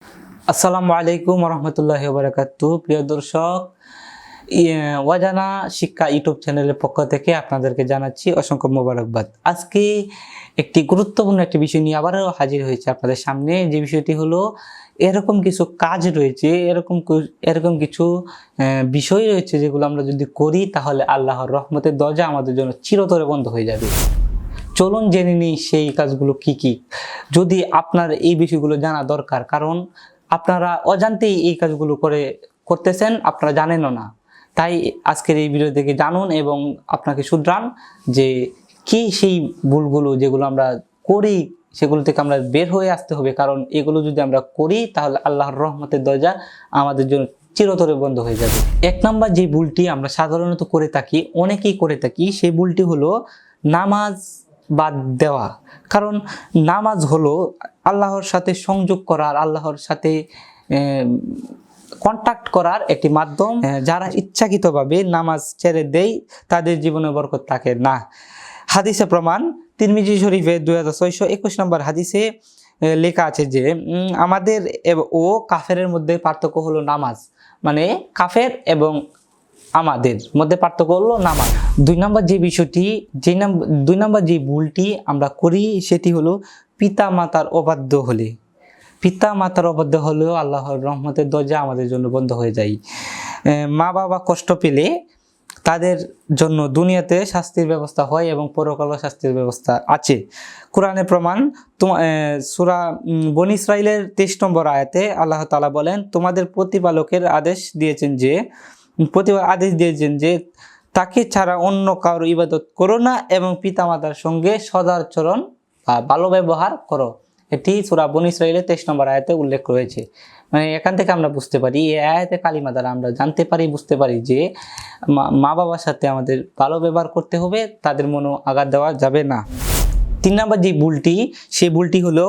আসসালামু আলাইকুম রহমতুল্লাহি ওয়া বারাকাতুহু। প্রিয় দর্শক, অজানা শিক্ষা ইউটিউব চ্যানেলের পক্ষ থেকে আপনাদেরকে জানাচ্ছি অসংখ্য মোবারকবাদ। আজকে একটি গুরুত্বপূর্ণ একটি বিষয় নিয়ে আবারও হাজির হয়েছে আপনাদের সামনে। যে বিষয়টি হলো, এরকম কিছু কাজ রয়েছে, এরকম কিছু বিষয় রয়েছে যেগুলো আমরা যদি করি তাহলে আল্লাহর রহমতের দরজা আমাদের জন্য চিরতরে বন্ধ হয়ে যাবে। চলুন জেনে নিই সেই কাজগুলো কি কি। যদি আপনার এই বিষয়গুলো জানা দরকার, কারণ আপনারা অজান্তেই এই কাজগুলো করতেছেন, আপনারা জানেনও না। তাই আজকের এই ভিডিও থেকে জানুন এবং আপনাকে শুধরান যে কি সেই ভুলগুলো যেগুলো আমরা করি, সেগুলো থেকে আমরা বের হয়ে আসতে হবে। কারণ এগুলো যদি আমরা করি তাহলে আল্লাহর রহমতের দরজা আমাদের জন্য চিরতরে বন্ধ হয়ে যাবে। এক নম্বর যে ভুলটি আমরা সাধারণত করে থাকি, অনেকেই করে থাকি, সেই ভুলটি হলো নামাজ বাদ দেওয়া। কারণ নামাজ হলো আল্লাহর সাথে সংযোগ করার, আল্লাহর সাথে কন্ট্যাক্ট করার একটি মাধ্যম। যারা ইচ্ছাকৃতভাবে নামাজ ছেড়ে দেয় তাদের জীবনে বরকত থাকে না। হাদিসে প্রমাণ, তিরমিজি শরীফে 2621 নম্বর হাদিসে লেখা আছে যে আমাদের ও কাফেরের মধ্যে পার্থক্য হলো নামাজ। মানে কাফের এবং আমাদের মধ্যে পার্থক্য হলো নামাজ। দুই নম্বর যে বিষয়টি, দুই নম্বর যে ভুলটি আমরা করি সেটি হলো পিতা মাতার অবাধ্য হলে। পিতা মাতার অবাধ্য হলেও আল্লাহর রহমতের দরজা আমাদের জন্য বন্ধ হয়ে যায়। মা বাবা কষ্ট পেলে তাদের জন্য দুনিয়াতে শাস্তির ব্যবস্থা হয় এবং পরকালে শাস্তির ব্যবস্থা আছে। কোরআনে প্রমাণ, সূরা বনী ইসরাঈলের 23 নম্বর আয়াতে আল্লাহ তাআলা বলেন, তোমাদের প্রতিপালকের আদেশ দিয়েছেন যে তাকে ছাড়া অন্য কারো ইবাদত করো না এবং পিতামাতার সঙ্গে সদাচরণ বা ভালো ব্যবহার করো। এটি সূরা বনী ইসরাঈলের 23 নম্বর আয়াতে উল্লেখ রয়েছে। মানে এখান থেকে আমরা বুঝতে পারি, এই আয়াতে কালিমা দ্বারা আমরা জানতে পারি, বুঝতে পারি যে মা বাবার সাথে আমাদের ভালো ব্যবহার করতে হবে, তাদের মনে আঘাত দেওয়া যাবে না। 3 নম্বর যে ভুলটি, সেই ভুলটি হলো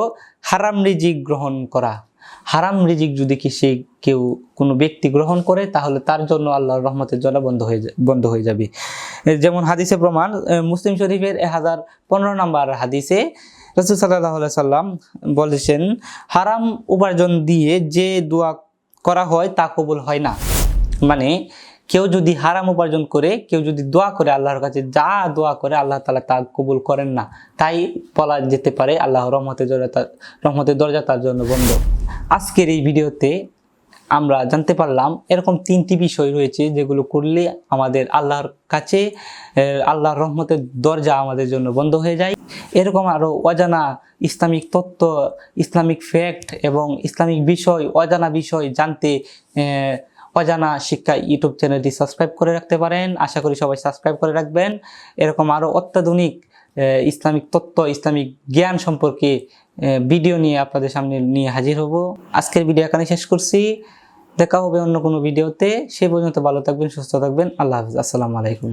হারাম রিজিক গ্রহণ করা। হারাম রিজিক যদি কেউ কোনো ব্যক্তি গ্রহণ করে তাহলে তার জন্য আল্লাহর রহমতের দরজা বন্ধ হয়ে যাবে। যেমন হাদিসে প্রমাণ, মুসলিম শরীফের 1015 নম্বর হাদিসে রাসূল সাল্লাল্লাহু আলাইহি সাল্লাম বলেছেন, হারাম উপার্জন দিয়ে যে দোয়া করা হয় তা কবুল হয় না। মানে কেউ যদি হারাম উপার্জন করে, কেউ যদি দোয়া করে আল্লাহর কাছে, যা দোয়া করে আল্লাহ তাআলা তা কবুল করেন না। তাই বলা যেতে পারে আল্লাহর রহমতের দরজা তার জন্য বন্ধ। আজকের এই ভিডিওতে আমরা জানতে পারলাম এরকম 3টি বিষয় রয়েছে যেগুলো করলে আমাদের আল্লাহর কাছে আল্লাহর রহমতের দরজা আমাদের জন্য বন্ধ হয়ে যায়। এরকম আরও অজানা ইসলামিক তত্ত্ব, ইসলামিক ফ্যাক্ট এবং ইসলামিক বিষয়, অজানা বিষয় জানতে অজানা শিক্ষা ইউটিউব চ্যানেলটি সাবস্ক্রাইব করে রাখতে পারেন। আশা করি সবাই সাবস্ক্রাইব করে রাখবেন। এরকম আরও অত্যাধুনিক ইসলামিক তত্ত্ব, ইসলামিক জ্ঞান সম্পর্কে ভিডিও নিয়ে আপনাদের সামনে নিয়ে হাজির হব। আজকের ভিডিও এখানে শেষ করছি। দেখা হবে অন্য কোনো ভিডিওতে। সে পর্যন্ত ভালো থাকবেন, সুস্থ থাকবেন। আল্লাহ হাফিজ। আসসালামু আলাইকুম।